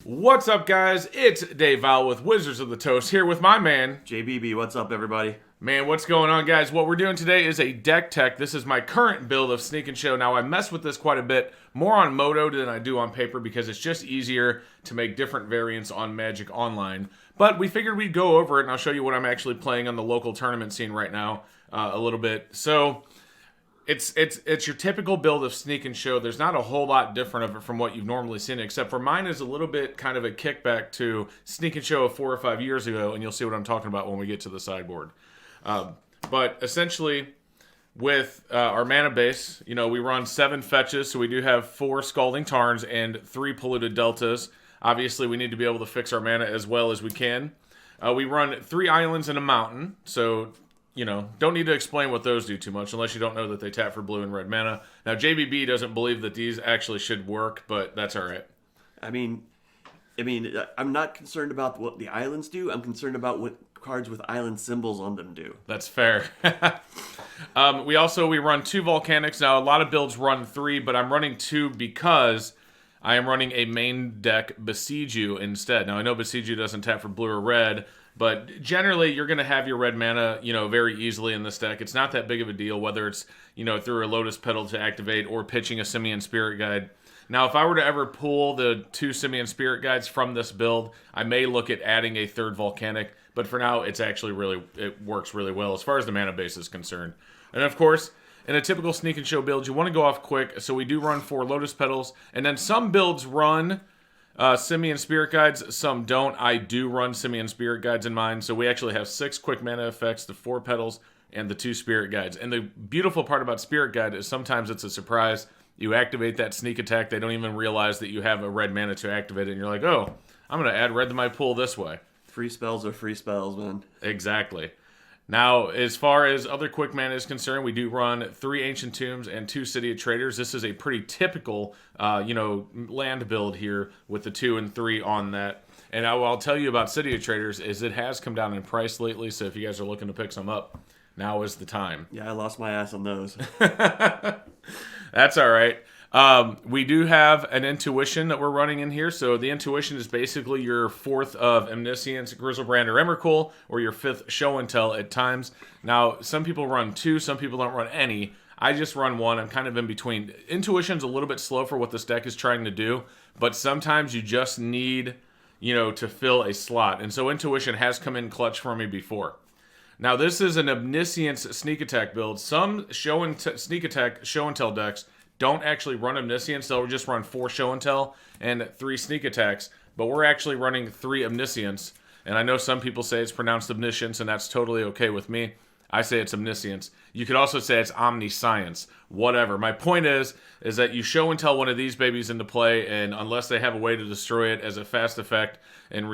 What's up, guys? It's Dave Val with Wizards of the Toast here with my man, JBB, what's up, everybody? Man, what's going on, guys? What we're doing today is a deck tech. This is my current build of Sneak and Show. Now, I mess with this quite a bit, more on Moto than I do on paper because it's just easier to make different variants on Magic Online. But we figured we'd go over it, and I'll show you what I'm actually playing on the local tournament scene right now a little bit. So, it's your typical build of Sneak and Show. There's not a whole lot different of it from what you've normally seen, except for mine is a little bit kind of a kickback to Sneak and Show of 4 or 5 years ago, and you'll see what I'm talking about when we get to the sideboard. But essentially, with our mana base, we run 7 fetches, so we do have 4 Scalding Tarns and 3 Polluted Deltas. Obviously, we need to be able to fix our mana as well as we can. We run 3 islands and a mountain, so don't need to explain what those do too much unless you don't know that they tap for blue and red mana. Now, JBB doesn't believe that these actually should work, but that's all right. I mean, I'm not concerned about what the islands do. I'm concerned about what cards with island symbols on them do. That's fair. We run 2 volcanics. Now, a lot of builds run 3, but I'm running 2 because I am running a main deck Besiege You instead. Now, I know Besiege You doesn't tap for blue or red, but generally, you're going to have your red mana, very easily in this deck. It's not that big of a deal, whether it's, through a Lotus Petal to activate or pitching a Simian Spirit Guide. Now, if I were to ever pull the 2 Simian Spirit Guides from this build, I may look at adding a 3rd Volcanic, but for now, it works really well as far as the mana base is concerned. And of course, in a typical Sneak and Show build, you want to go off quick, so we do run 4 Lotus Petals, and then some builds run Simian Spirit Guides, some don't. I do run Simian Spirit Guides in mine, so we actually have 6 quick mana effects, the 4 Petals, and the 2 Spirit Guides. And the beautiful part about Spirit Guide is sometimes it's a surprise. You activate that sneak attack, they don't even realize that you have a red mana to activate it, and you're like, oh, I'm going to add red to my pool this way. Free spells are free spells, man. Exactly. Now, as far as other quick mana is concerned, we do run 3 Ancient Tombs and 2 City of Traders. This is a pretty typical, land build here with the 2 and 3 on that. And I'll tell you about City of Traders is it has come down in price lately, so if you guys are looking to pick some up, now is the time. Yeah, I lost my ass on those. That's all right. We do have an Intuition that we're running in here. So the Intuition is basically your 4th of Omniscience, Grizzlebrand, or Emrakul, or your 5th Show and Tell at times. Now, some people run 2, some people don't run any. I just run 1. I'm kind of in between. Intuition's a little bit slow for what this deck is trying to do, but sometimes you just need, to fill a slot. And so Intuition has come in clutch for me before. Now, this is an Omniscience Sneak Attack build. Some Sneak Attack Show and Tell decks don't actually run Omniscience. They'll just run 4 Show and Tell and 3 Sneak Attacks. But we're actually running 3 Omniscience. And I know some people say it's pronounced Omniscience, and that's totally okay with me. I say it's Omniscience. You could also say it's Omniscience. Whatever. My point is that you Show and Tell one of these babies into play, and unless they have a way to destroy it as a fast effect, and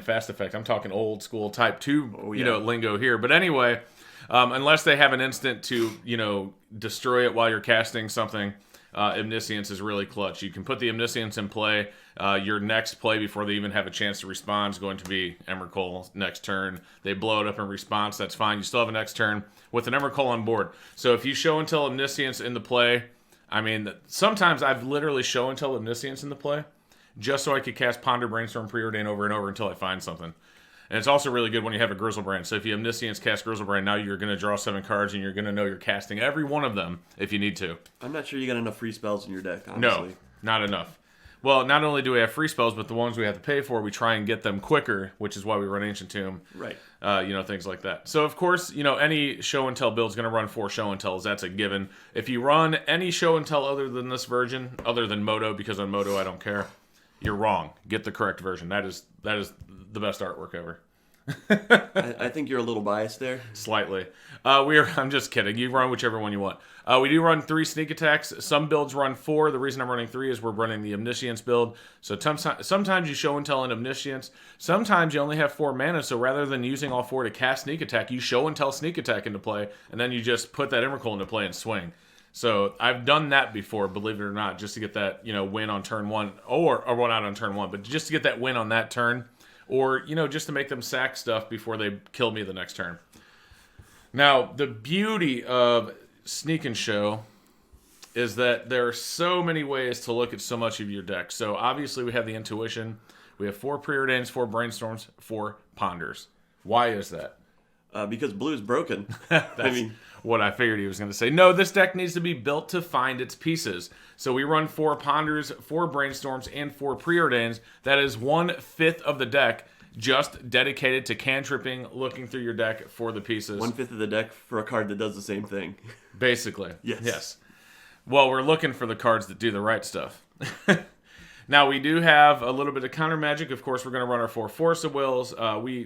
fast effect, I'm talking old school type 2, lingo here. But anyway, unless they have an instant to, destroy it while you're casting something, Omniscience is really clutch. You can put the Omniscience in play. Your next play before they even have a chance to respond is going to be Emrakul next turn. They blow it up in response. That's fine. You still have a next turn with an Emrakul on board. So if you Show and Tell Omniscience in the play, sometimes I've literally Show and Tell Omniscience in the play just so I could cast Ponder, Brainstorm, Preordain over and over until I find something. And it's also really good when you have a Grizzlebrand. So if you Omniscience cast Grizzlebrand, now you're going to draw 7 cards, and you're going to know you're casting every one of them if you need to. I'm not sure you got enough free spells in your deck, honestly. No, not enough. Well, not only do we have free spells, but the ones we have to pay for, we try and get them quicker, which is why we run Ancient Tomb. Right. Things like that. So, of course, any Show and Tell build is going to run 4 Show and Tells. That's a given. If you run any Show and Tell other than this version, other than Moto, because on Moto I don't care, you're wrong. Get the correct version. That is the best artwork ever. I think you're a little biased there. Slightly. I'm just kidding. You run whichever one you want. We do run 3 sneak attacks. Some builds run 4. The reason I'm running 3 is we're running the Omniscience build. So sometimes you Show and Tell an Omniscience. Sometimes you only have 4 mana, so rather than using all 4 to cast sneak attack, you Show and Tell sneak attack into play, and then you just put that Emrakul into play and swing. So I've done that before, believe it or not, just to get that win on turn 1, or well, not on turn 1, but just to get that win on that turn. Or, just to make them sack stuff before they kill me the next turn. Now, the beauty of Sneak and Show is that there are so many ways to look at so much of your deck. So, obviously, we have the Intuition. We have 4 preordains, 4 brainstorms, 4 ponders. Why is that? Because blue is broken. That's what I figured he was going to say. No, this deck needs to be built to find its pieces. So we run 4 ponders, 4 brainstorms, and 4 preordains. That is 1/5 of the deck just dedicated to cantripping, looking through your deck for the pieces. 1/5 of the deck for a card that does the same thing. Basically. Yes. Well, we're looking for the cards that do the right stuff. Now, we do have a little bit of counter magic. Of course, we're going to run our 4 Force of Wills.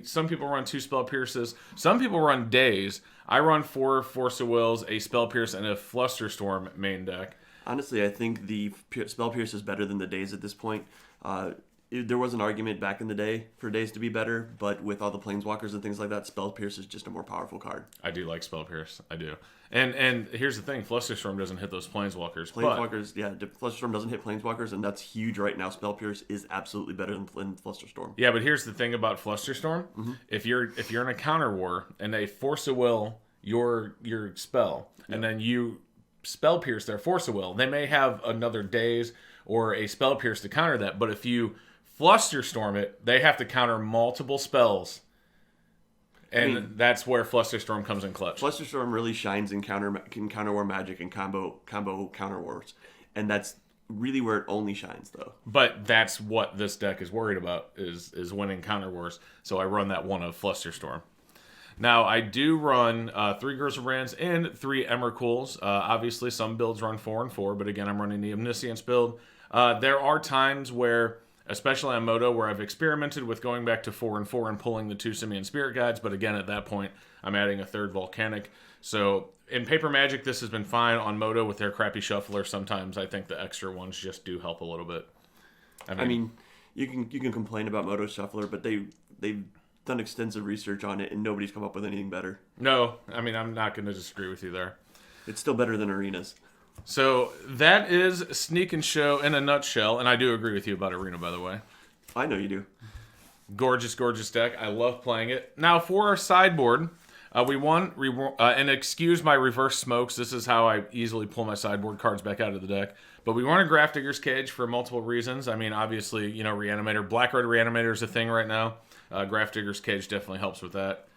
Some people run 2 Spell Pierces. Some people run Days. I run 4 Force of Wills, a Spell Pierce, and a Flusterstorm main deck. Honestly, I think the Spell Pierce is better than the Days at this point. There was an argument back in the day for Days to be better, but with all the Planeswalkers and things like that, Spell Pierce is just a more powerful card. I do like Spell Pierce. I do. And here's the thing. Flusterstorm doesn't hit those Planeswalkers. Flusterstorm doesn't hit Planeswalkers, and that's huge right now. Spell Pierce is absolutely better than Flusterstorm. Yeah, but here's the thing about Flusterstorm. Mm-hmm. If you're in a counter war and they Force a Will your spell, and then you Spell Pierce their Force a Will, they may have another Daze or a Spell Pierce to counter that, but if you Flusterstorm it, they have to counter multiple spells. And that's where Flusterstorm comes in clutch. Flusterstorm really shines in counter war magic and combo counter wars. And that's really where it only shines, though. But that's what this deck is worried about, is winning counter wars. So I run that one of Flusterstorm. Now, I do run 3 Griselbrands and 3 Emrakuls. Obviously, some builds run 4 and 4, but again, I'm running the Omniscience build. There are times where, especially on Moto, where I've experimented with going back to 4 and 4 and pulling the 2 Simian Spirit Guides, but again, at that point, I'm adding a 3rd Volcanic. So, in Paper Magic, this has been fine. On Moto, with their crappy shuffler, sometimes I think the extra ones just do help a little bit. I mean you can complain about Moto Shuffler, but they've done extensive research on it, and nobody's come up with anything better. No, I'm not going to disagree with you there. It's still better than Arenas. So that is Sneak and Show in a nutshell, and I do agree with you about Arena, by the way. I know you do. Gorgeous, gorgeous deck. I love playing it. Now, for our sideboard, and excuse my reverse smokes, this is how I easily pull my sideboard cards back out of the deck, but we run a Grafdigger's Cage for multiple reasons. Obviously, Reanimator. Black-Red Reanimator is a thing right now. Grafdigger's Cage definitely helps with that.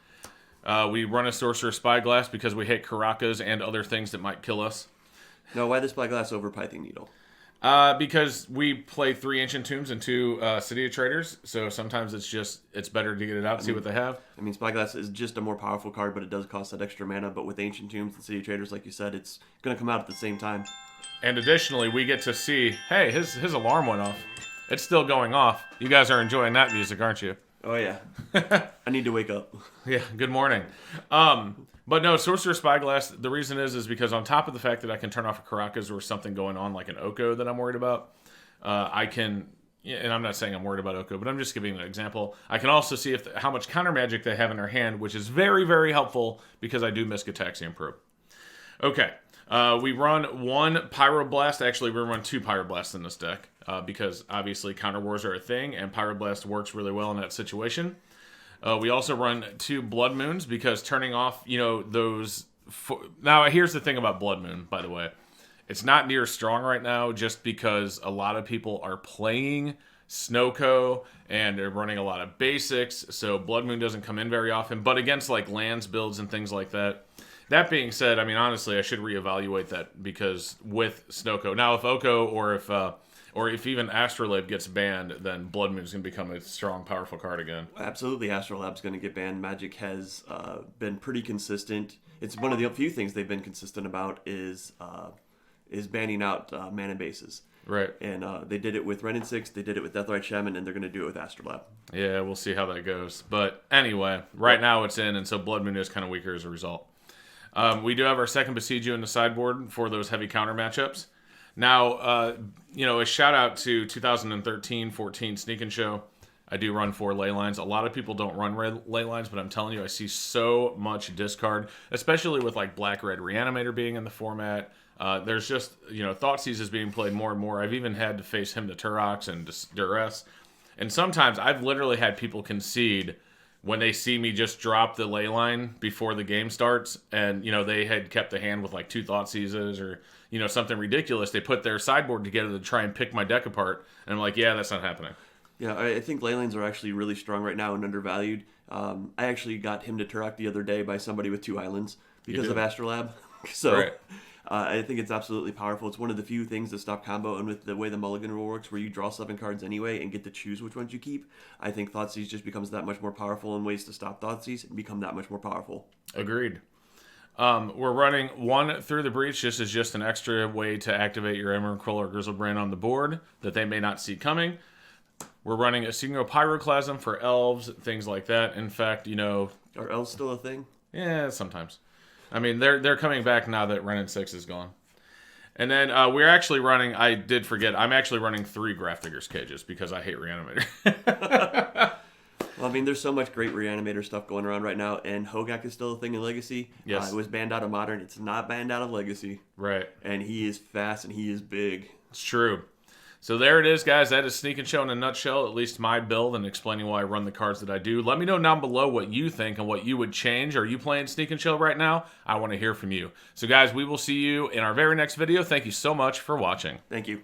We run a Sorcerer's Spyglass because we hate Karakas and other things that might kill us. No, why the Spyglass over Pithing Needle? Because we play 3 Ancient Tombs and 2 City of Traders, so sometimes it's better to get it out and see what they have. Spyglass is just a more powerful card, but it does cost that extra mana. But with Ancient Tombs and City of Traders, like you said, it's going to come out at the same time. And additionally, we get to see, hey, his alarm went off. It's still going off. You guys are enjoying that music, aren't you? Oh, yeah. I need to wake up. Yeah, good morning. But no, Sorcerer Spyglass, the reason is because on top of the fact that I can turn off a Karakas or something going on like an Oko that I'm worried about, I can, and I'm not saying I'm worried about Oko, but I'm just giving an example. I can also see how much counter magic they have in their hand, which is very, very helpful because I do miss Gataxian Probe. Okay, we run 1 Pyroblast. Actually, we run 2 Pyroblasts in this deck because obviously counter wars are a thing, and Pyroblast works really well in that situation. We also run 2 Blood Moons because turning off, those... Now, here's the thing about Blood Moon, by the way. It's not near strong right now just because a lot of people are playing Snowco and they're running a lot of basics, so Blood Moon doesn't come in very often. But against, lands builds and things like that. That being said, honestly, I should reevaluate that because with Snowco... Now, if Oko or if even Astrolabe gets banned, then Blood Moon is going to become a strong, powerful card again. Absolutely, Astrolabe's going to get banned. Magic has been pretty consistent. It's one of the few things they've been consistent about is banning out mana bases. Right. And they did it with Ren and 6, they did it with Deathrite Shaman, and they're going to do it with Astrolabe. Yeah, we'll see how that goes. But anyway, right now it's in, and so Blood Moon is kind of weaker as a result. We do have our second Besieger in the sideboard for those heavy counter matchups. Now, a shout out to 2013-14 Sneak and Show. I do run 4 ley lines. A lot of people don't run ley lines, but I'm telling you, I see so much discard, especially with Black-Red Reanimator being in the format. There's just, Thoughtseize is being played more and more. I've even had to face him to Turox and Duress. And sometimes I've literally had people concede when they see me just drop the ley line before the game starts, and they had kept the hand with 2 Thoughtseizes or something ridiculous. They put their sideboard together to try and pick my deck apart, and I'm like, yeah, that's not happening. Yeah, I think ley lines are actually really strong right now and undervalued. I actually got him to Turok the other day by somebody with 2 islands because did. of Astrolab. So Right. I think it's absolutely powerful. It's one of the few things that stop combo, and with the way the mulligan rule works, where you draw 7 cards anyway and get to choose which ones you keep, I think Thoughtseize just becomes that much more powerful, and ways to stop Thoughtseize and become that much more powerful. Agreed. We're running 1 through the breach. This is just an extra way to activate your Emrakul or Grizzlebrand on the board that they may not see coming. We're running a single Pyroclasm for elves, things like that. In fact, Are elves still a thing? yeah, sometimes. I mean, they're coming back now that Ren and 6 is gone. And then we're actually running, I did forget, I'm actually running 3 Grafdigger's Cages because I hate Reanimator. Well, I mean, there's so much great Reanimator stuff going around right now, and Hogak is still a thing in Legacy. Yes. It was banned out of Modern. It's not banned out of Legacy. Right. And he is fast and he is big. It's true. So there it is, guys. That is Sneak and Show in a nutshell, at least my build, and explaining why I run the cards that I do. Let me know down below what you think and what you would change. Are you playing Sneak and Show right now? I want to hear from you. So, guys, we will see you in our very next video. Thank you so much for watching. Thank you.